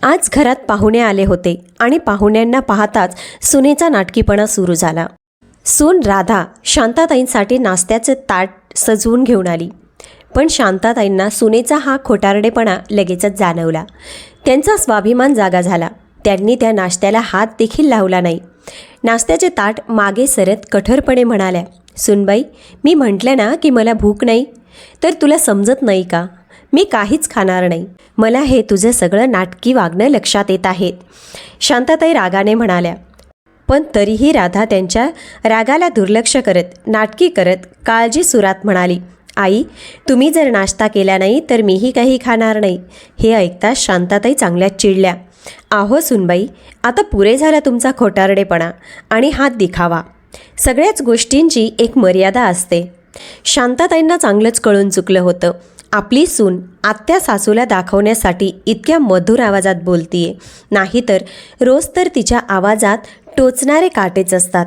आज घरात पाहुणे आले होते आणि पाहुण्यांना पाहताच सुनेचा नाटकीपणा सुरू झाला. सून राधा शांताताईंसाठी नाश्त्याचे ताट सजवून घेऊन आली, पण शांताताईंना सुनेचा हा खोटारडेपणा लगेचच जाणवला. त्यांचा स्वाभिमान जागा झाला. त्यांनी त्या नाश्त्याला हात देखील लावला नाही. नाश्त्याचे ताट मागे सरत कठोरपणे म्हणाल्या, "सुनबाई, मी म्हटलं ना की मला भूक नाही, तर तुला समजत नाही का? मी काहीच खाणार नाही. मला हे तुझं सगळं नाटकी वागणं लक्षात येत आहेत." शांताताई रागाने म्हणाल्या, पण तरीही राधा त्यांच्या रागाला दुर्लक्ष करत नाटकी करत काळजी सुरात म्हणाली, "आई, तुम्ही जर नाश्ता केला नाही तर मीही काही खाणार नाही." हे ऐकताच शांताताई चांगल्याच चिडल्या. "आहो सुनबाई, आता पुरे झाला तुमचा खोटारडेपणा आणि हात दिखावा. सगळ्याच गोष्टींची एक मर्यादा असते." शांताताईंना चांगलंच कळून चुकलं होतं. आपली सून आत्या सासूला दाखवण्यासाठी इतक्या मधुर आवाजात बोलतीये, नाहीतर रोज तर तिच्या आवाजात टोचणारे काटेच असतात.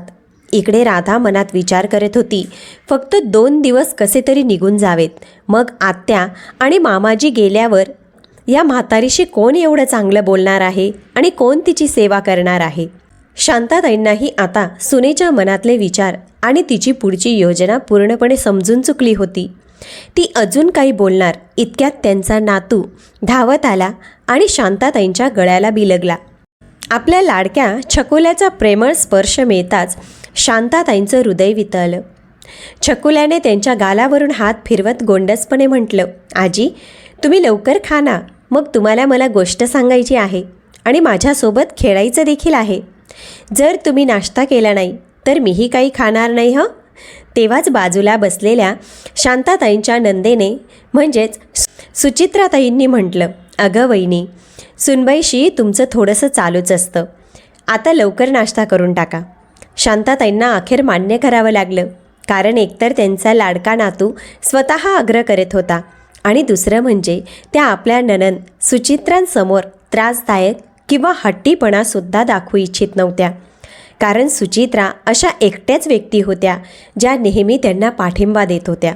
इकडे राधा मनात विचार करत होती, फक्त 2 दिवस कसे तरी निघून जावेत, मग आत्या आणि मामाजी गेल्यावर या म्हातारीशी कोण एवढं चांगलं बोलणार आहे आणि कोण तिची सेवा करणार आहे? शांताताईंनाही आता सुनेच्या मनातले विचार आणि तिची पुढची योजना पूर्णपणे समजून चुकली होती. ती अजून काही बोलणार इतक्यात त्यांचा नातू धावत आला आणि शांताताईंच्या गळ्याला बिलगला. आपल्या लाडक्या छकुल्याचा प्रेमळ स्पर्श मिळताच शांताताईंचं हृदय वितळलं. छकुल्याने त्यांच्या गालावरून हात फिरवत गोंडसपणे म्हटलं, "आजी, तुम्ही लवकर खा ना, मग तुम्हाला मला गोष्ट सांगायची आहे आणि माझ्यासोबत खेळायचं देखील आहे. जर तुम्ही नाश्ता केला नाही तर मीही काही खाणार नाही हं." तेव्हाच बाजूला बसलेल्या शांताताईंच्या नंदेने म्हणजेच सुचित्राताईंनी म्हटलं, "अगं वहिनी, सुनबाईशी तुमचं थोडंसं चालूच असतं. आता लवकर नाश्ता करून टाका." शांताताईंना अखेर मान्य करावं लागलं, कारण एकतर त्यांचा लाडका नातू स्वतः आग्रह करत होता आणि दुसरं म्हणजे त्या आपल्या नणंद सुचित्रांसमोर त्रासदायक किंवा हट्टीपणासुद्धा दाखवू इच्छित नव्हत्या. कारण सुचित्रा अशा एकट्याच व्यक्ती होत्या ज्या नेहमी त्यांना पाठिंबा देत होत्या.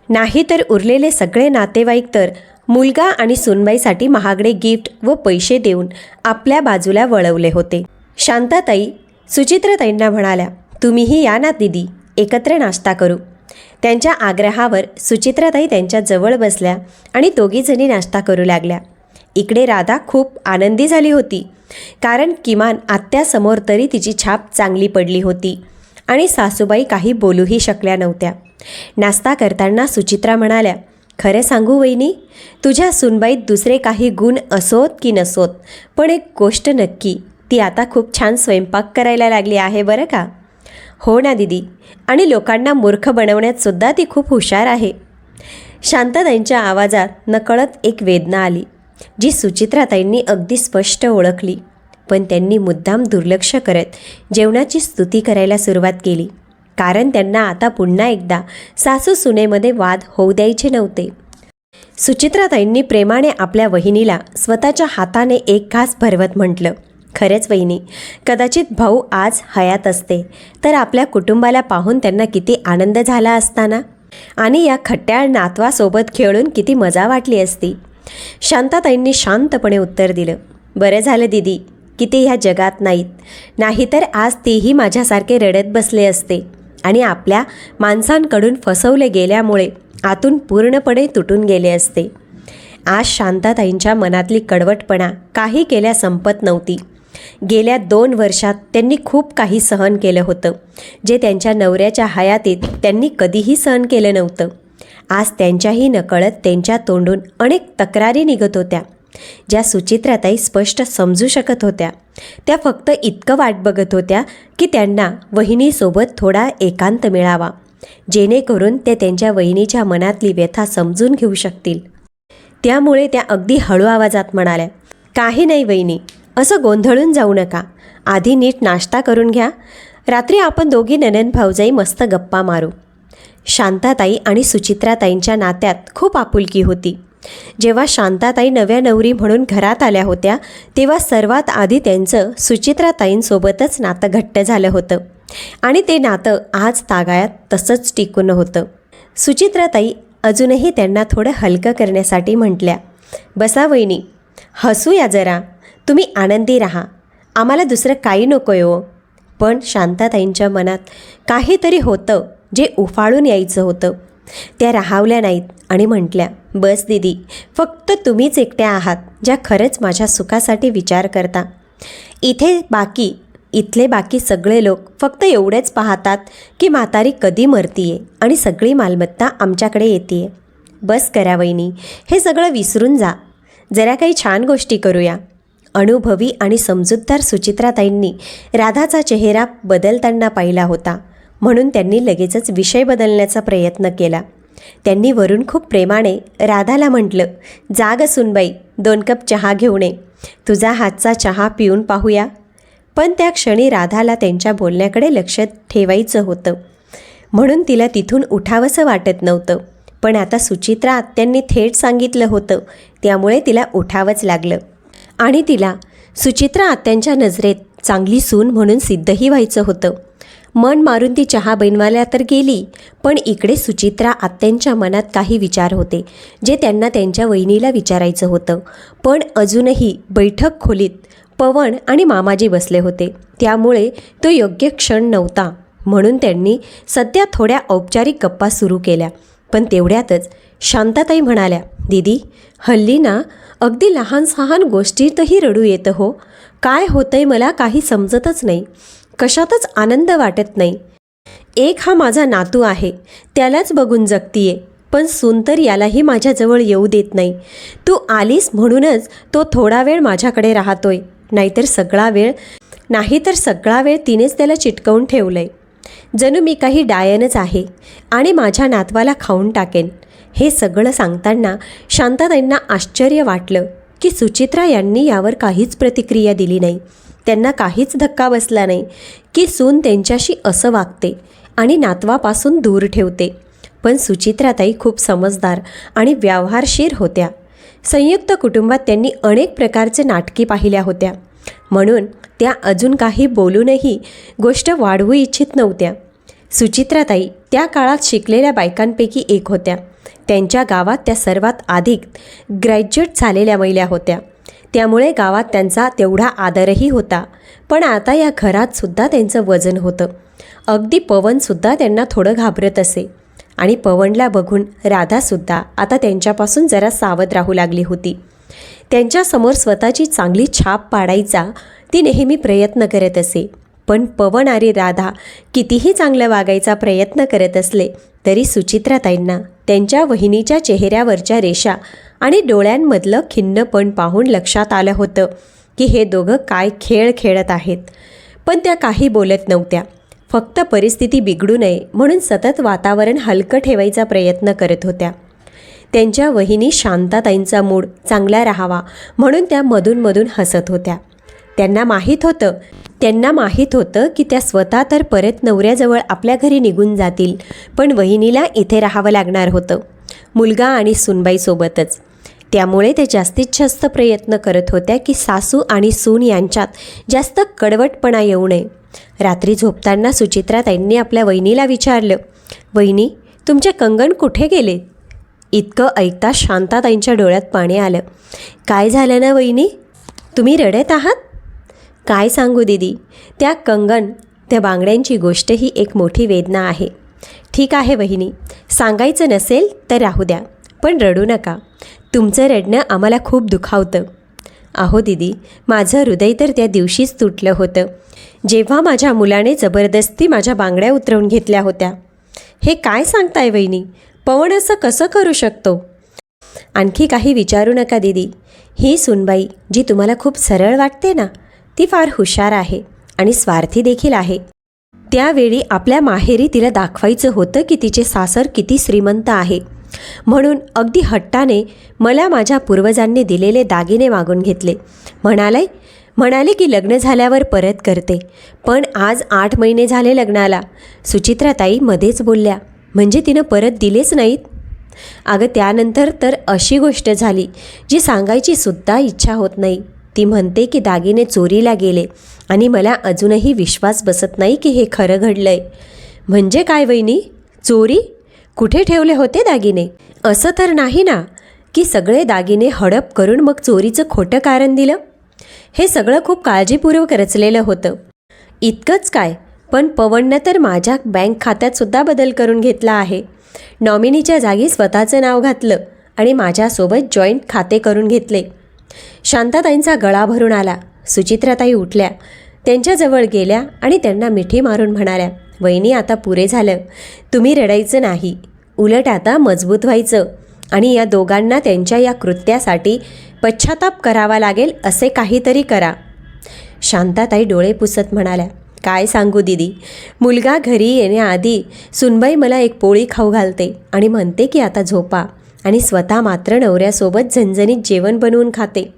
नाहीतर उरलेले सगळे नातेवाईक तर मुलगा आणि सुनबाईसाठी महागडे गिफ्ट व पैसे देऊन आपल्या बाजूला वळवले होते. शांताताई सुचित्राताईंना म्हणाल्या, "तुम्हीही या ना दीदी, एकत्र नाश्ता करू." त्यांच्या आग्रहावर सुचित्राताई त्यांच्या जवळ बसल्या आणि दोघीजणी नाश्ता करू लागल्या. इकडे राधा खूप आनंदी झाली होती, कारण किमान आत्यासमोर तरी तिची छाप चांगली पडली होती आणि सासूबाई काही बोलूही शकल्या नव्हत्या. नाश्ता करताना सुचित्रा म्हणाल्या, "खरं सांगू वहिनी, तुझ्या सुनबाईत दुसरे काही गुण असोत की नसोत, पण एक गोष्ट नक्की, ती आता खूप छान स्वयंपाक करायला लागली आहे बरं का." "हो ना दीदी, आणि लोकांना मूर्ख बनवण्यात सुद्धा ती खूप हुशार आहे." शांताताईंच्या आवाजात नकळत एक वेदना आली, जी सुचित्राताईंनी अगदी स्पष्ट ओळखली. पण त्यांनी मुद्दाम दुर्लक्ष करत जेवणाची स्तुती करायला सुरुवात केली, कारण त्यांना आता पुन्हा एकदा सासू सुनेमध्ये वाद होऊ द्यायचे नव्हते. सुचित्राताईंनी प्रेमाने आपल्या वहिनीला स्वतःच्या हाताने एक घास भरवत म्हटलं, "खरंच वहिनी, कदाचित भाऊ आज हयात असते तर आपल्या कुटुंबाला पाहून त्यांना किती आनंद झाला असता ना, आणि या खट्याळ नातवासोबत खेळून किती मजा वाटली असती." शांताताईंनी शांतपणे उत्तर दिलं, "बरं झालं दीदी की ते ह्या जगात नाहीत, नाहीतर आज तेही माझ्यासारखे रडत बसले असते आणि आपल्या माणसांकडून फसवले गेल्यामुळे आतून पूर्णपणे तुटून गेले असते." आज शांताताईंच्या मनातली कडवटपणा काही केल्या संपत नव्हती. गेल्या 2 वर्षात त्यांनी खूप काही सहन केलं होतं, जे त्यांच्या नवऱ्याच्या हयातीत त्यांनी कधीही सहन केलं नव्हतं. आज त्यांच्याही नकळत त्यांच्या तोंडून अनेक तक्रारी निघत होत्या, ज्या सुचित्राताई स्पष्ट समजू शकत होत्या. त्या फक्त इतकं वाट बघत होत्या की त्यांना वहिनीसोबत थोडा एकांत मिळावा, जेणेकरून ते त्यांच्या वहिनीच्या मनातली व्यथा समजून घेऊ शकतील. त्यामुळे त्या अगदी हळू आवाजात म्हणाल्या, "काही नाही वहिनी, असं गोंधळून जाऊ नका. आधी नीट नाश्ता करून घ्या. रात्री आपण दोघी नणंद भाऊजाई मस्त गप्पा मारू." शांताताई आणि सुचित्राताईंच्या नात्यात खूप आपुलकी होती. जेव्हा शांताताई नव्या नवरी म्हणून घरात आल्या होत्या, तेव्हा सर्वात आधी त्यांचं सुचित्राताईंसोबतच नातं घट्ट झालं होतं आणि ते नातं आज तागायत तसंच टिकून होतं. सुचित्राताई अजूनही त्यांना थोडं हलकं करण्यासाठी म्हटल्या, "बसा वहिनी, हसूया जरा. तुम्ही आनंदी राहा, आम्हाला दुसरं काही नको आहे हो. पण शांताताईंच्या मनात काहीतरी होतं जे उफाळून यायचं होतं. त्या राहावल्या नाहीत आणि म्हटल्या, बस दीदी, फक्त तुम्हीच एकट्या आहात ज्या खरंच माझ्या सुखासाठी विचार करता. इथले बाकी सगळे लोक फक्त एवढेच पाहतात की म्हातारी कधी मरतीये आणि सगळी मालमत्ता आमच्याकडे येते. बस करा वहिनी, हे सगळं विसरून जा. जरा काही छान गोष्टी करूया. अनुभवी आणि समजूतदार सुचित्राताईंनी राधाचा चेहरा बदलताना पाहिला होता, म्हणून त्यांनी लगेचच विषय बदलण्याचा प्रयत्न केला. त्यांनी वरून खूप प्रेमाने राधाला म्हटलं, जाग सुनबाई, 2 कप चहा घेऊन ये. तुझा हातचा चहा पिऊन पाहूया. पण त्या क्षणी राधाला त्यांच्या बोलण्याकडे लक्ष ठेवायचं होतं, म्हणून तिला तिथून उठावंसं वाटत नव्हतं. पण आता सुचित्रा आत्यांनी थेट सांगितलं होतं, त्यामुळे तिला उठावंच लागलं. आणि तिला सुचित्रा आत्यांच्या नजरेत चांगली सून म्हणून सिद्धही व्हायचं होतं. मन मारून ती चहा बनवायला तर गेली, पण इकडे सुचित्रा आत्यांच्या मनात काही विचार होते जे त्यांना त्यांच्या वहिनीला विचारायचं होतं. पण अजूनही बैठक खोलीत पवन आणि मामाजी बसले होते, त्यामुळे तो योग्य क्षण नव्हता. म्हणून त्यांनी सध्या थोड्या औपचारिक गप्पा सुरू केल्या. पण तेवढ्यातच शांताताई म्हणाल्या, दीदी, हल्ली ना अगदी लहान सहान गोष्टीतही रडू येतं हो. काय होतंय मला काही समजतच नाही, कशातच आनंद वाटत नाही. एक हा माझा नातू आहे, त्यालाच बघून जगतीये, पण सून तर यालाही माझ्याजवळ येऊ देत नाही. तू आलीस म्हणूनच तो थोडा वेळ माझ्याकडे राहतोय, नाहीतर सगळा वेळ तिनेच त्याला चिटकवून ठेवलंय. जणू मी काही डायनच आहे आणि माझ्या नातवाला खाऊन टाकेन. हे सगळं सांगताना शांताताईंना आश्चर्य वाटलं की सुचित्रा यांनी यावर काहीच प्रतिक्रिया दिली नाही. त्यांना काहीच धक्का बसला नाही की सून त्यांच्याशी असं वागते आणि नातवापासून दूर ठेवते. पण सुचित्राताई खूप समजदार आणि व्यवहारशीर होत्या. संयुक्त कुटुंबात त्यांनी अनेक प्रकारचे नाटकी पाहिल्या होत्या, म्हणून त्या अजून काही बोलूनही गोष्ट वाढवू इच्छित नव्हत्या. सुचित्राताई त्या काळात शिकलेल्या बायकांपैकी एक होत्या. त्यांच्या गावात त्या सर्वात अधिक ग्रॅज्युएट झालेल्या महिला होत्या, त्यामुळे गावात त्यांचा तेवढा आदरही होता. पण आता या घरातसुद्धा त्यांचं वजन होतं. अगदी पवनसुद्धा त्यांना थोडं घाबरत असे आणि पवनला बघून राधासुद्धा आता त्यांच्यापासून जरा सावध राहू लागली होती. त्यांच्यासमोर स्वतःची चांगली छाप पाडायचा ती नेहमी प्रयत्न करत असे. पण पवन आणि राधा कितीही चांगलं वागायचा प्रयत्न करत असले तरी सुचित्राताईंना त्यांच्या वहिनीच्या चेहऱ्यावरच्या रेषा आणि डोळ्यांमधलं खिन्नपण पाहून लक्षात आलं होतं की हे दोघं काय खेळ खेळत आहेत. पण त्या काही बोलत नव्हत्या, फक्त परिस्थिती बिघडू नये म्हणून सतत वातावरण हलकं ठेवायचा प्रयत्न करत होत्या. त्यांच्या वहिनी शांताताईंचा मूड चांगला राहावा म्हणून त्या मधूनमधून हसत होत्या. त्यांना माहीत होतं की त्या स्वतः तर परत नवऱ्याजवळ आपल्या घरी निघून जातील, पण वहिनीला इथे राहावं लागणार होतं, मुलगा आणि सूनबाईसोबतच. त्यामुळे ते जास्तीत जास्त प्रयत्न करत होत्या की सासू आणि सून यांच्यात जास्त कडवटपणा येऊ नये. रात्री झोपताना सुचित्राताईंनी आपल्या वहिनीला विचारलं, वहिनी, तुमचे कंगण कुठे गेले? इतकं ऐकता शांताताईंच्या डोळ्यात पाणी आलं. काय झालं ना वहिनी, तुम्ही रडत आहात? काय सांगू दीदी, त्या बांगड्यांची गोष्ट ही एक मोठी वेदना आहे. ठीक आहे वहिनी, सांगायचं नसेल तर राहू द्या, पण रडू नका. तुमचं रडणं आम्हाला खूप दुखावतं. अहो दीदी, माझं हृदय तर त्या दिवशीच तुटलं होतं जेव्हा माझ्या मुलाने जबरदस्ती माझ्या बांगड्या उतरवून घेतल्या होत्या. हे काय सांगताय वहिनी, पवन असं कसं करू शकतो? आणखी काही विचारू नका दीदी. ही सुनबाई जी तुम्हाला खूप सरळ वाटते ना, ती फार हुशार आहे आणि स्वार्थी देखील आहे. त्यावेळी आपल्या माहेरी तिला दाखवायचं होतं की तिचे सासर किती श्रीमंत आहे, म्हणून अगदी हट्टाने मला माझ्या पूर्वजांनी दिलेले दागिने मागून घेतले. म्हणाले की लग्न झाल्यावर परत करते. पण आज 8 महिने झाले लग्नाला. सुचित्राताई मध्येच बोलल्या, म्हणजे तिनं परत दिलेच नाहीत? अगं त्यानंतर तर अशी गोष्ट झाली जी सांगायची सुद्धा इच्छा होत नाही. ती म्हणते की दागिने चोरीला गेले आणि मला अजूनही विश्वास बसत नाही की हे खरं घडलंय. म्हणजे काय वहिनी, चोरी? कुठे ठेवले होते दागिने? असं तर नाही ना की सगळे दागिने हडप करून मग चोरीचं खोटं कारण दिलं? हे सगळं खूप काळजीपूर्वक रचलेलं होतं. इतकंच काय, पण पवननं तर माझ्या बँक खात्यातसुद्धा बदल करून घेतला आहे. नॉमिनीच्या जागी स्वतःचं नाव घातलं आणि माझ्यासोबत जॉईंट खाते करून घेतले. शांताताईंचा गळा भरून आला. सुचित्राताई उठल्या, त्यांच्याजवळ गेल्या आणि त्यांना मिठी मारून म्हणाल्या, वहिनी आता पुरे झालं, तुम्ही रडायचं नाही, उलट आता मजबूत व्हायचं आणि या दोघांना त्यांच्या या कृत्यासाठी पश्चाताप करावा लागेल असे काहीतरी करा. शांताताई डोळे पुसत म्हणाल्या, काय सांगू दीदी, मुलगा घरी येण्याआधी सुनबाई मला एक पोळी खाऊ घालते आणि म्हणते की आता झोपा, आणि स्वतः मात्र नवऱ्यासोबत झणझणीत जेवण बनवून खाते.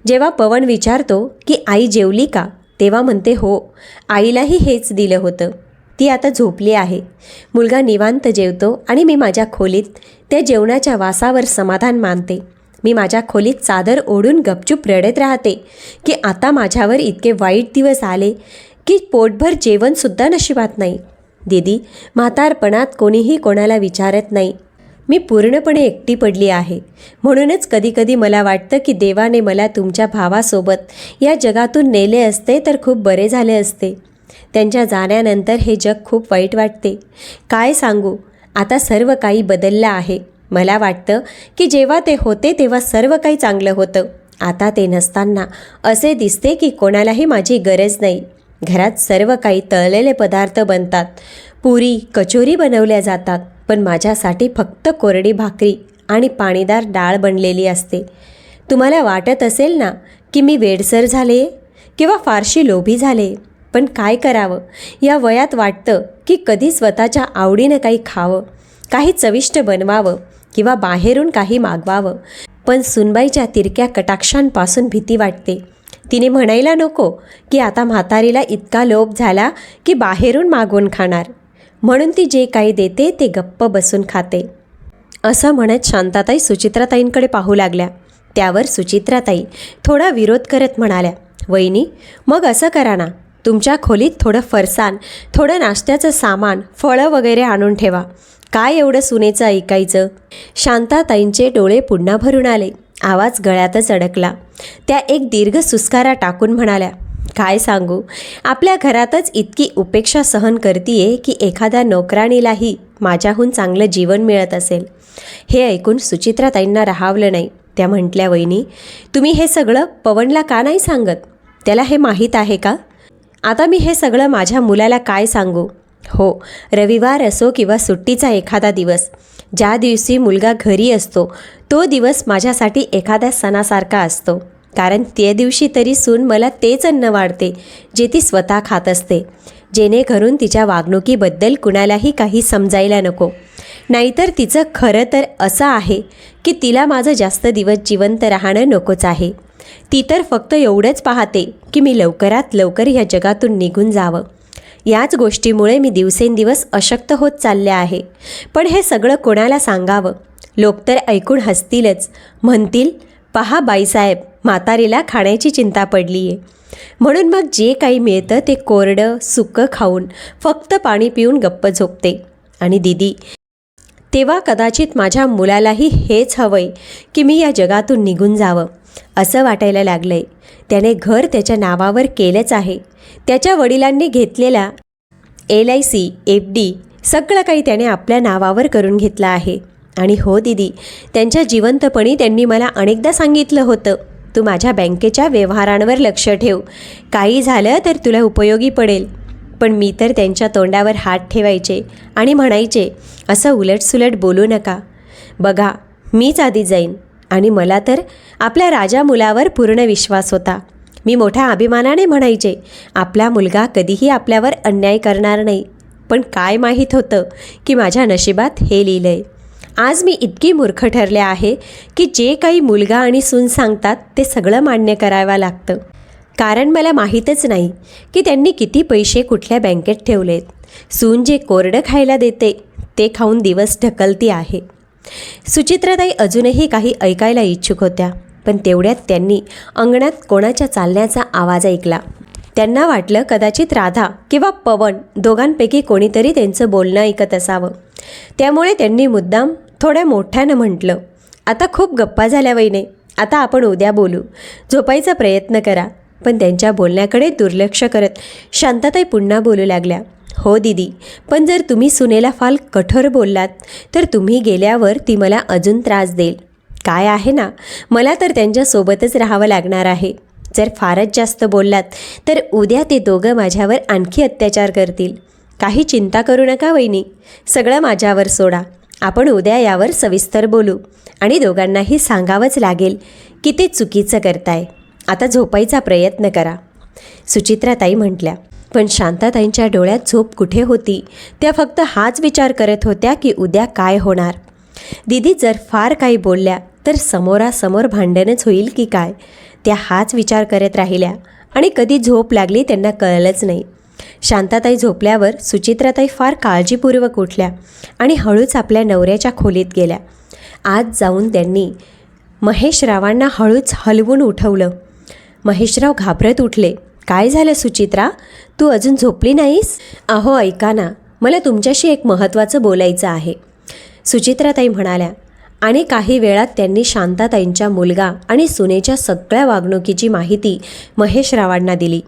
जेव्हा पवन विचारतो की आई जेवली का, तेव्हा म्हणते हो, आईलाही हेच दिलं होतं, ती आता झोपली आहे. मुलगा निवांत जेवतो आणि मी माझ्या खोलीत त्या जेवणाच्या वासावर समाधान मानते. मी माझ्या खोलीत चादर ओढून गपचूप रडत राहते की आता माझ्यावर इतके वाईट दिवस आले की पोटभर जेवणसुद्धा नशिबात नाही. दीदी, म्हातारपणात कोणीही कोणाला विचारत नाही. मी पूर्णपणे एकटी पडली आहे. म्हणूनच कधीकधी मला वाटतं की देवाने मला तुमच्या भावासोबत या जगातून नेले असते तर खूप बरे झाले असते. त्यांच्या जाण्यानंतर हे जग खूप वाईट वाटते. काय सांगू, आता सर्व काही बदललं आहे. मला वाटतं की जेव्हा ते होते तेव्हा सर्व काही चांगलं होतं. आता ते नसताना असे दिसते की कोणालाही माझी गरज नाही. घरात सर्व काही तळलेले पदार्थ बनतात, पुरी कचोरी बनवल्या जातात, पण माझ्यासाठी फक्त कोरडी भाकरी आणि पाणीदार डाळ बनलेली असते. तुम्हाला वाटत असेल ना की मी वेडसर झाले किंवा फारशी लोभी झाले, पण काय करावं, या वयात वाटतं की कधी स्वतःच्या आवडीनं काही खावं, काही चविष्ट बनवावं किंवा बाहेरून काही मागवावं. पण सुनबाईच्या तिरक्या कटाक्षांपासून भीती वाटते. तिने म्हणायला नको की आता म्हातारीला इतका लोभ झाला की बाहेरून मागवून खाणार, म्हणून ती जे काही देते ते गप्प बसून खाते. असं म्हणत शांताताई सुचित्राताईंकडे पाहू लागल्या. त्यावर सुचित्राताई थोडा विरोध करत म्हणाल्या, वहिनी, मग असं करा ना, तुमच्या खोलीत थोडं फरसाण, थोडं नाश्त्याचं सामान, फळं वगैरे आणून ठेवा. काय एवढं सुनेचं ऐकायचं. शांताताईंचे डोळे पुन्हा भरून आले. आवाज गळ्यातच अडकला. त्या एक दीर्घ सुस्कारा टाकून म्हणाल्या, काय सांगू, आपल्या घरातच इतकी उपेक्षा सहन करतीये की एखाद्या नोकराणीलाही माझ्याहून चांगलं जीवन मिळत असेल. हे ऐकून सुचित्राताईंना राहावलं नाही. त्या म्हटल्या, वहिनी, तुम्ही हे सगळं पवनला का नाही सांगत? त्याला हे माहीत आहे का? आता मी हे सगळं माझ्या मुलाला काय सांगू? हो, रविवार असो किंवा सुट्टीचा एखादा दिवस, ज्या दिवशी मुलगा घरी असतो तो दिवस माझ्यासाठी एखाद्या सणासारखा असतो. कारण त्या दिवशी तरी सून मला तेच अन्न वाढते जे ती स्वतः खात असते, जेणेकरून तिच्या वागणुकीबद्दल कुणालाही काही समजायला नको. नाहीतर तिचं खरं तर असं आहे की तिला माझं जास्त दिवस जिवंत राहणं नकोच आहे. ती तर फक्त एवढंच पाहते की मी लवकरात लवकर ह्या जगातून निघून जावं. याच गोष्टीमुळे मी दिवसेंदिवस अशक्त होत चालले आहे. पण हे सगळं कोणाला सांगावं? लोक तर ऐकून हसतीलच, म्हणतील, पहा बाईसाहेब, म्हातारीला खाण्याची चिंता पडली आहे. म्हणून मग जे काही मिळतं ते कोरडं सुकं खाऊन फक्त पाणी पिऊन गप्प झोपते. आणि दीदी, तेव्हा कदाचित माझ्या मुलालाही हेच हवंय की मी या जगातून निघून जावं असं वाटायला लागलंय. त्याने घर त्याच्या नावावर केलंच आहे. त्याच्या वडिलांनी घेतलेला LIC, FD सगळं काही त्याने आपल्या नावावर करून घेतलं आहे. आणि हो दीदी, त्यांच्या जिवंतपणी त्यांनी मला अनेकदा सांगितलं होतं, तू माझ्या बँकेच्या व्यवहारांवर लक्ष ठेव, काही झालं तर तुला उपयोगी पडेल. पण मी तर त्यांच्या तोंडावर हात ठेवायचे आणि म्हणायचे, असं उलटसुलट बोलू नका. बघा, मीच आधी जाईन. आणि मला तर आपल्या राजा मुलावर पूर्ण विश्वास होता. मी मोठ्या अभिमानाने म्हणायचे, आपला मुलगा कधीही आपल्यावर अन्याय करणार नाही. पण काय माहीत होतं की माझ्या नशिबात हे लिहिलंय. आज मी इतकी मूर्ख ठरले आहे की जे काही मुलगा आणि सून सांगतात ते सगळं मान्य करावं लागतं. कारण मला माहीतच नाही की त्यांनी किती पैसे कुठल्या बँकेत ठेवलेत. सून जे कोरडं खायला देते ते खाऊन दिवस ढकलती आहे. सुचित्राताई अजूनही काही ऐकायला इच्छुक होत्या, पण तेवढ्यात त्यांनी अंगणात कोणाच्या चालण्याचा आवाज ऐकला. त्यांना वाटलं कदाचित राधा किंवा पवन दोघांपैकी कोणीतरी त्यांचं बोलणं ऐकत असावं. त्यामुळे त्यांनी मुद्दाम थोड्या मोठ्यानं म्हटलं, आता खूप गप्पा झाल्या वहिने, आता आपण उद्या बोलू. झोपायचा प्रयत्न करा. पण त्यांच्या बोलण्याकडे दुर्लक्ष करत शांताताई पुन्हा बोलू लागल्या. हो दीदी, पण जर तुम्ही सुनेला फार कठोर बोललात तर तुम्ही गेल्यावर ती मला अजून त्रास देईल. काय आहे ना, मला तर त्यांच्यासोबतच राहावं लागणार आहे. जर फारच जास्त बोललात तर उद्या ते दोघं माझ्यावर आणखी अत्याचार करतील. काही चिंता करू नका वहिनी, सगळं माझ्यावर सोडा. आपण उद्या यावर सविस्तर बोलू आणि दोघांनाही सांगावंच लागेल की ते चुकीचं करताय. आता झोपायचा प्रयत्न करा, सुचित्राताई म्हटल्या. पण शांताताईंच्या डोळ्यात झोप कुठे होती? त्या फक्त हाच विचार करत होत्या की उद्या काय होणार. दीदी जर फार काही बोलल्या तर समोरासमोर भांडणच होईल की काय, त्या हाच विचार करत राहिल्या आणि कधी झोप लागली त्यांना कळलंच नाही. शांताताई झोपल्यावर सुचित्राताई फार काळजीपूर्वक उठल्या आणि हळूच आपल्या नवऱ्याच्या खोलीत गेल्या. आज जाऊन त्यांनी महेशरावांना हळूच हलवून उठवलं. महेशराव घाबरत उठले. काय झालं सुचित्रा, तू अजून झोपली नाहीस? अहो ऐका ना, मला तुमच्याशी एक महत्त्वाचं बोलायचं आहे, सुचित्राताई म्हणाल्या. आणि काही वेळात त्यांनी शांताताईंच्या मुलगा आणि सुनेच्या सगळ्या वागणुकीची माहिती महेशरावांना दिली.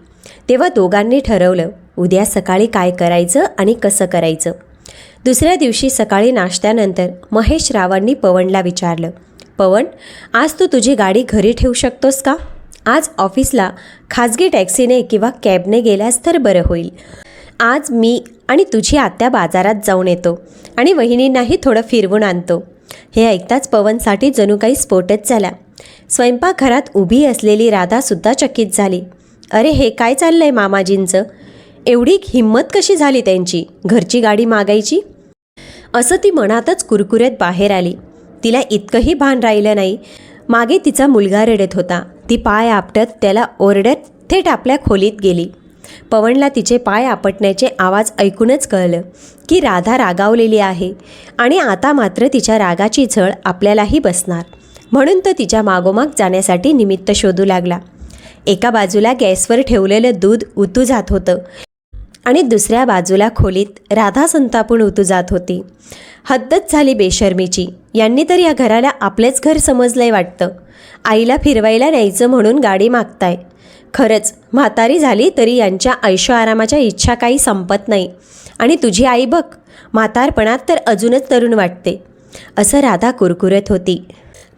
तेव्हा दोघांनी ठरवलं उद्या सकाळी काय करायचं आणि कसं करायचं. दुसऱ्या दिवशी सकाळी नाश्त्यानंतर महेशरावांनी पवनला विचारलं, पवन, आज तू तुझी गाडी घरी ठेवू शकतोस का? आज ऑफिसला खाजगी टॅक्सीने किंवा कॅबने गेल्यास तर बरं होईल. आज मी आणि तुझी आत्या बाजारात जाऊन येतो आणि वहिनींनाही थोडं फिरवून आणतो. हे ऐकताच पवनसाठी जणू काही स्फोटच झाला. स्वयंपाकघरात उभी असलेली राधासुद्धा चकित झाली. अरे हे काय चाललंय मामाजींचं? एवढी हिंमत कशी झाली त्यांची घरची गाडी मागायची? असं ती मनातच कुरकुरत बाहेर आली. तिला इतकंही भान राहिलं नाही. मागे तिचा मुलगा रडत होता. ती पाय आपटत त्याला ओरडत थेट आपल्या खोलीत गेली. पवनला तिचे पाय आपटण्याचे आवाज ऐकूनच कळलं की राधा रागावलेली आहे आणि आता मात्र तिच्या रागाची झळ आपल्यालाही बसणार. म्हणून तो तिच्या मागोमाग जाण्यासाठी निमित्त शोधू लागला. एका बाजूला गॅसवर ठेवलेलं दूध उतू जात होतं आणि दुसऱ्या बाजूला खोलीत राधा संतापून उतू जात होती. हद्दच झाली बेशर्मीची. यांनी तर या घराला आपलेच घर समजलंय वाटतं. आईला फिरवायला न्यायचं म्हणून गाडी मागताय. खरंच म्हातारी झाली तरी यांच्या ऐशोआरामाच्या इच्छा काही संपत नाही. आणि तुझी आई बघ, म्हातारपणात तर अजूनच तरुण वाटते, असं राधा कुरकुरत होती.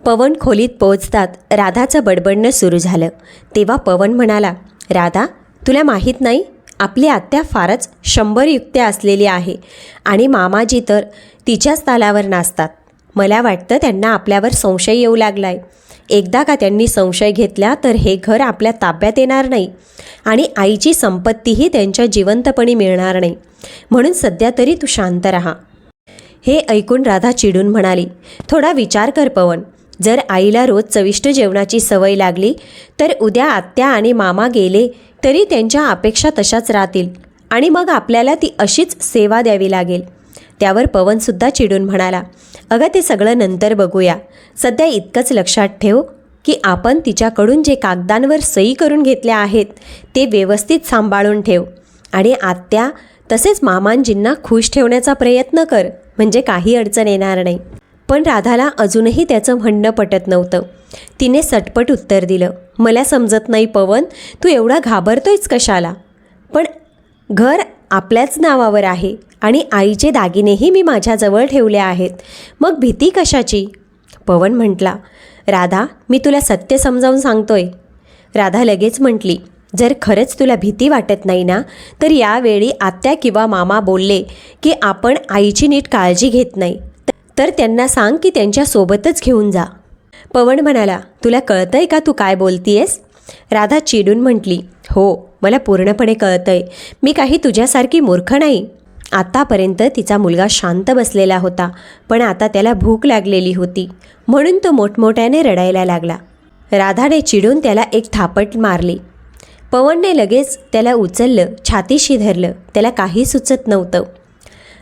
पवन खोलीत पोहोचतात राधाचं बडबडणं सुरू झालं. तेव्हा पवन म्हणाला, राधा, तुला माहीत नाही, आपली आत्या फारच 100 युक्त्या असलेली आहे आणि मामाजी तर तिच्याच तालावर नाचतात. मला वाटतं त्यांना आपल्यावर संशय येऊ लागलाय. एकदा का त्यांनी संशय घेतला तर हे घर आपल्या ताब्यात येणार नाही आणि आईची संपत्तीही त्यांच्या जिवंतपणी मिळणार नाही. म्हणून सध्या तरी तू शांत राहा. हे ऐकून राधा चिडून म्हणाली, थोडा विचार कर पवन. जर आईला रोज चविष्ट जेवणाची सवय लागली तर उद्या आत्या आणि मामा गेले तरी त्यांच्या अपेक्षा तशाच राहतील आणि मग आपल्याला ती अशीच सेवा द्यावी लागेल. त्यावर पवनसुद्धा चिडून म्हणाला, अगं ते सगळं नंतर बघूया. सध्या इतकंच लक्षात ठेव की आपण तिच्याकडून जे कागदांवर सही करून घेतल्या आहेत ते व्यवस्थित सांभाळून ठेव आणि आत्या तसेच मामांजींना खुश ठेवण्याचा प्रयत्न कर, म्हणजे काही अडचण येणार नाही. पण राधाला अजूनही त्याचं म्हणणं पटत नव्हतं. तिने सटपट उत्तर दिलं, मला समजत नाही पवन, तू एवढा घाबरतोयच कशाला? पण घर आपल्याच नावावर आहे आणि आईचे दागिनेही मी माझ्याजवळ ठेवले आहेत, मग भीती कशाची? पवन म्हटला, राधा, मी तुला सत्य समजावून सांगतोय. राधा लगेच म्हटली, जर खरंच तुला भीती वाटत नाही ना तर यावेळी आत्या किंवा मामा बोलले की आपण आईची नीट काळजी घेत नाही तर त्यांना सांग की त्यांच्यासोबतच घेऊन जा. पवन म्हणाला, तुला कळतंय का तू काय बोलतीयस? राधा चिडून म्हटली, हो, मला पूर्णपणे कळतंय. मी काही तुझ्यासारखी मूर्ख नाही. आत्तापर्यंत तिचा मुलगा शांत बसलेला होता, पण आता त्याला भूक लागलेली होती म्हणून तो मोठमोठ्याने रडायला लागला. राधाने चिडून त्याला एक थापट मारली. पवनने लगेच त्याला उचललं, छातीशी धरलं. त्याला काही सुचत नव्हतं.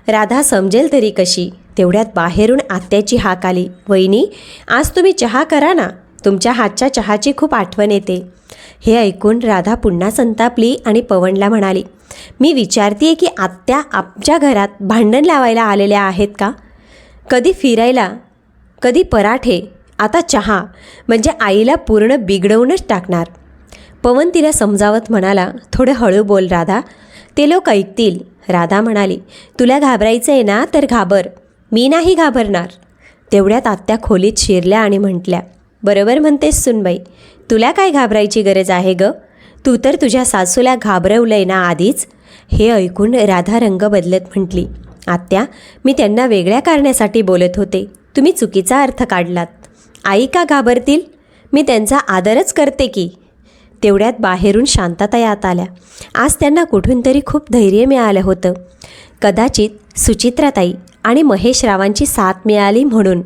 राधा समजेल तरी कशी? तेवढ्यात बाहेरून आत्याची हाक आली, वहिनी, आज तुम्ही चहा करा ना, तुमच्या हातच्या चहाची खूप आठवण येते. हे ऐकून राधा पुन्हा संतापली आणि पवनला म्हणाली, मी विचारतीये की आत्या आमच्या घरात भांडण लावायला आलेल्या आहेत का? कधी फिरायला, कधी पराठे, आता चहा, म्हणजे आईला पूर्ण बिघडवूनच टाकणार. पवन तिला समजावत म्हणाला, थोडं हळू बोल राधा, ते लोक ऐकतील. राधा म्हणाली, तुला घाबरायचं आहे ना तर घाबर, मी नाही घाबरणार. तेवढ्यात आत्या खोलीत शिरल्या आणि म्हटल्या, बरोबर म्हणतेस सुनबाई, तुला काय घाबरायची गरज आहे ग, तू तर तुझ्या सासूला घाबरवलंय ना आधीच. हे ऐकून राधा रंग बदलत म्हटली, आत्या, मी त्यांना वेगळ्या कारणासाठी बोलत होते, तुम्ही चुकीचा अर्थ काढलात. आई का घाबरतील, मी त्यांचा आदरच करते की. तेवढ्यात बाहेरून शांतताई आत आल्या. आज त्यांना कुठून तरी खूप धैर्य मिळालं होतं, कदाचित सुचित्राताई आणि महेशरावांची साथ मिळाली म्हणून.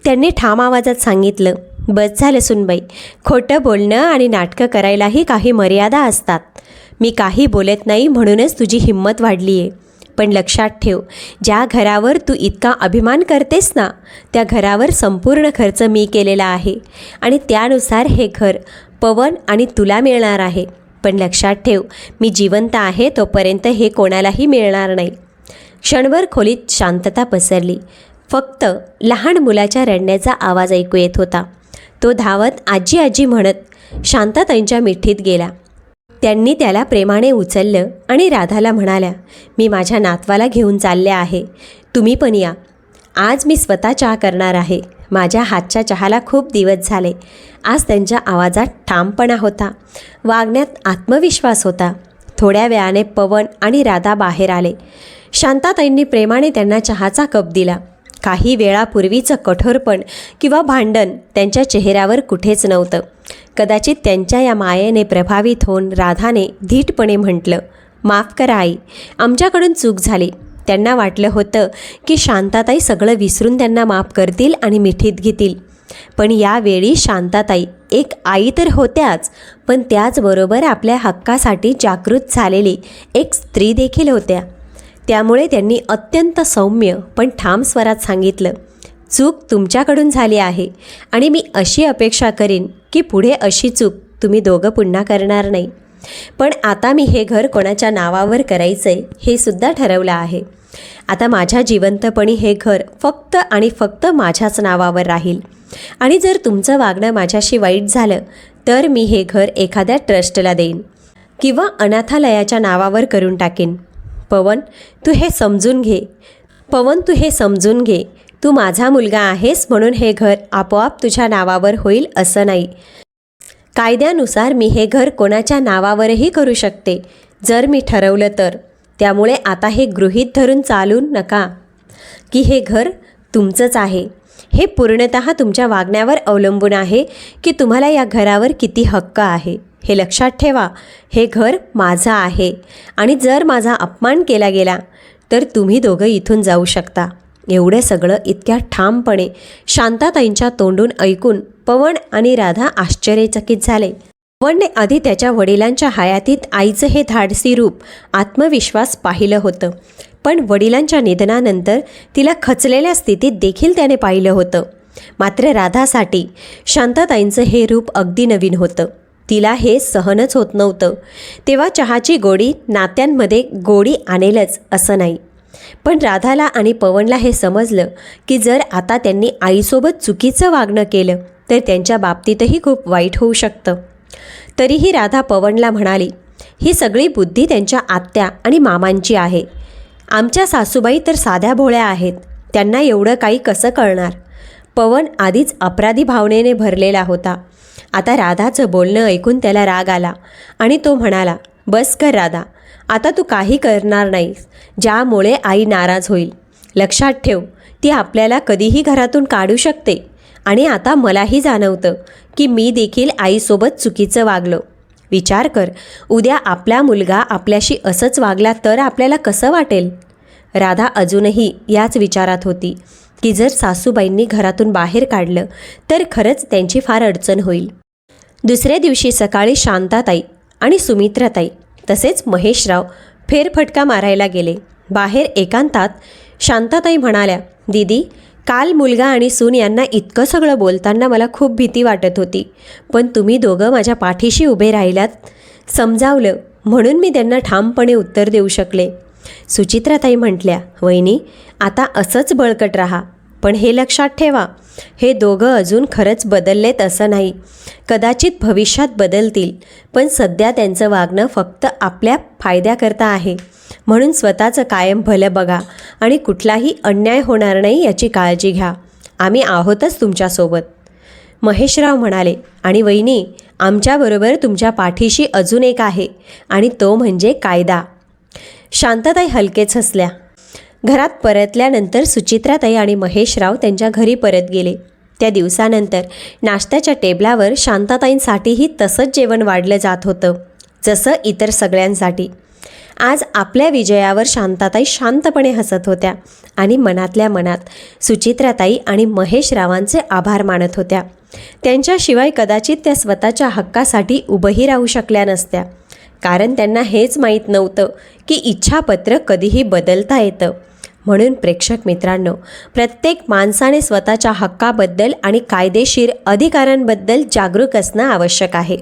त्यांनी ठाम आवाजात सांगितलं, बस झालं सुनबाई, खोटं बोलणं आणि नाटकं करायलाही काही मर्यादा असतात. मी काही बोलत नाही म्हणूनच तुझी हिंमत वाढली आहे. पण लक्षात ठेव, ज्या घरावर तू इतका अभिमान करतेस ना, त्या घरावर संपूर्ण खर्च मी केलेला आहे आणि त्यानुसार हे घर पवन आणि तुला मिळणार आहे. पण लक्षात ठेव, मी जिवंत आहे तोपर्यंत हे कोणालाही मिळणार नाही. क्षणभर खोलीत शांतता पसरली. फक्त लहान मुलाच्या रडण्याचा आवाज ऐकू येत होता. तो धावत आजी आजी म्हणत शांतताईंच्या मिठीत गेला. त्यांनी त्याला प्रेमाने उचललं आणि राधाला म्हणाल्या, मी माझ्या नातवाला घेऊन चालले आहे, तुम्ही पण या. आज मी स्वतः चहा करणार आहे. माझ्या हातच्या चहाला खूप दिवस झाले. आज त्यांच्या आवाजात ठामपणा होता, वागण्यात आत्मविश्वास होता. थोड्या वेळाने पवन आणि राधा बाहेर आले. शांताताईंनी प्रेमाने त्यांना चहाचा कप दिला. काही वेळापूर्वीचं कठोरपण किंवा भांडण त्यांच्या चेहऱ्यावर कुठेच नव्हतं. कदाचित त्यांच्या या मायेने प्रभावित होऊन राधाने धीटपणे म्हटलं, माफ करा आई, आमच्याकडून चूक झाली. त्यांना वाटलं होतं की शांताताई सगळं विसरून त्यांना माफ करतील आणि मिठीत घेतील. पण यावेळी शांताताई एक आई तर होत्याच, पण त्याचबरोबर आपल्या हक्कासाठी जागृत झालेली एक स्त्री देखील होत्या. त्यामुळे त्यांनी अत्यंत सौम्य पण ठाम स्वरात सांगितलं, चूक तुमच्याकडून झाली आहे आणि मी अशी अपेक्षा करीन की पुढे अशी चूक तुम्ही दोघं पुन्हा करणार नाही. पण आता मी हे घर कोणाच्या नावावर करायचं आहे हे सुद्धा ठरवलं आहे. आता माझ्या जिवंतपणी हे घर फक्त आणि फक्त माझ्याच नावावर राहील आणि जर तुमचं वागणं माझ्याशी वाईट झालं तर मी हे घर एखाद्या ट्रस्टला देईन किंवा अनाथालयाच्या नावावर करून टाकेन. पवन, तू हे समजून घे. तू माझा मुलगा आहेस म्हणून हे घर आपोआप तुझ्या नावावर होईल असं नाही. कायद्यानुसार मी हे घर कोणाच्या नावावरही करू शकते जर मी ठरवलं तर. त्यामुळे आता हे गृहीत धरून चालू नका की हे घर तुमचंच आहे. हे पूर्णतः तुमच्या वागण्यावर अवलंबून आहे की तुम्हाला या घरावर किती हक्क आहे. हे लक्षात ठेवा, हे घर माझं आहे आणि जर माझा अपमान केला गेला तर तुम्ही दोघं इथून जाऊ शकता. एवढं सगळं इतक्या ठामपणे शांताताईंच्या तोंडून ऐकून पवन आणि राधा आश्चर्यचकित झाले. पवनने आधी त्याच्या वडिलांच्या हयातीत आईचं हे धाडसी रूप, आत्मविश्वास पाहिलं होतं, पण वडिलांच्या निधनानंतर तिला खचलेल्या स्थितीत देखील त्याने पाहिलं होतं. मात्र राधासाठी शांताताईंचं हे रूप अगदी नवीन होतं. तिला हे सहनच होत नव्हतं. तेव्हा चहाची गोडी नात्यांमध्ये गोडी आणेलच असं नाही. पण राधाला आणि पवनला हे समजलं की जर आता त्यांनी आईसोबत चुकीचं वागणं केलं तर त्यांच्या बाबतीतही खूप वाईट होऊ शकतं. तरीही राधा पवनला म्हणाली, ही सगळी बुद्धी त्यांच्या आत्या आणि मामांची आहे. आमच्या सासूबाई तर साध्या भोळ्या आहेत, त्यांना एवढं काही कसं कळणार. पवन आधीच अपराधी भावनेने भरलेला होता. आता राधाचं बोलणं ऐकून त्याला राग आला आणि तो म्हणाला, बस कर राधा, आता तू काही करणार नाहीस ज्यामुळे आई नाराज होईल. लक्षात ठेव, ती आपल्याला कधीही घरातून काढू शकते आणि आता मलाही जाणवतं की मी देखील आईसोबत चुकीचं वागलो. विचार कर, उद्या आपला मुलगा आपल्याशी असंच वागला तर आपल्याला कसं वाटेल. राधा अजूनही याच विचारात होती की जर सासूबाईंनी घरातून बाहेर काढलं तर खरंच त्यांची फार अडचण होईल. दुसऱ्या दिवशी सकाळी शांताताई आणि सुमित्राताई तसेच महेशराव फेरफटका मारायला गेले. बाहेर एकांतात शांताताई म्हणाल्या, दीदी, काल मुलगा आणि सून यांना इतकं सगळं बोलताना मला खूप भीती वाटत होती, पण तुम्ही दोघं माझ्या पाठीशी उभे राहिलात, समजावलं म्हणून मी त्यांना ठामपणे उत्तर देऊ शकले. सुचित्राताई म्हटल्या, वहिनी, आता असंच बळकट राहा, पण हे लक्षात ठेवा, हे दोघं अजून खरंच बदललेत असं नाही. कदाचित भविष्यात बदलतील, पण सध्या त्यांचं वागणं फक्त आपल्या फायद्याकरता आहे. म्हणून स्वतःचं कायम भलं बघा आणि कुठलाही अन्याय होणार नाही याची काळजी घ्या. आम्ही आहोतच तुमच्यासोबत. महेशराव म्हणाले, आणि वहिनी, आमच्याबरोबर तुमच्या पाठीशी अजून एक आहे आणि तो म्हणजे कायदा. शांताताई हलकेच हसल्या. घरात परतल्यानंतर सुचित्राताई आणि महेशराव त्यांच्या घरी परत गेले. त्या दिवसानंतर नाश्त्याच्या टेबलावर शांताताईंसाठीही तसंच जेवण वाढलं जात होतं जसं इतर सगळ्यांसाठी. आज आपल्या विजयावर शांताताई शांतपणे हसत होत्या आणि मनातल्या मनात सुचित्राताई आणि महेशरावांचे आभार मानत होत्या. त्यांच्याशिवाय कदाचित त्या स्वतःच्या हक्कासाठी उभंही राहू शकल्या नसत्या, कारण त्यांना हेच माहीत नव्हतं की इच्छापत्र कधीही बदलता येतं. म्हणून प्रेक्षक मित्रांनो, प्रत्येक माणसाने स्वतःच्या हक्काबद्दल आणि कायदेशीर अधिकारांबद्दल जागरूक असणं आवश्यक आहे,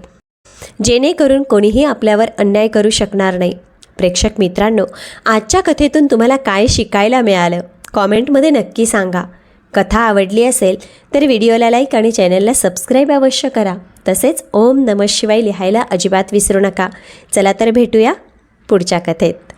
जेणेकरून कोणीही आपल्यावर अन्याय करू शकणार नाही. प्रेक्षक मित्रांनो, आजच्या कथेतून तुम्हाला काय शिकायला मिळालं कॉमेंटमध्ये नक्की सांगा. कथा आवडली असेल तर व्हिडिओला लाईक आणि चॅनलला सबस्क्राईब अवश्य करा. तसेच ओम नमः शिवाय लिहायला अजिबात विसरू नका. चला तर भेटूया पुढच्या कथेत.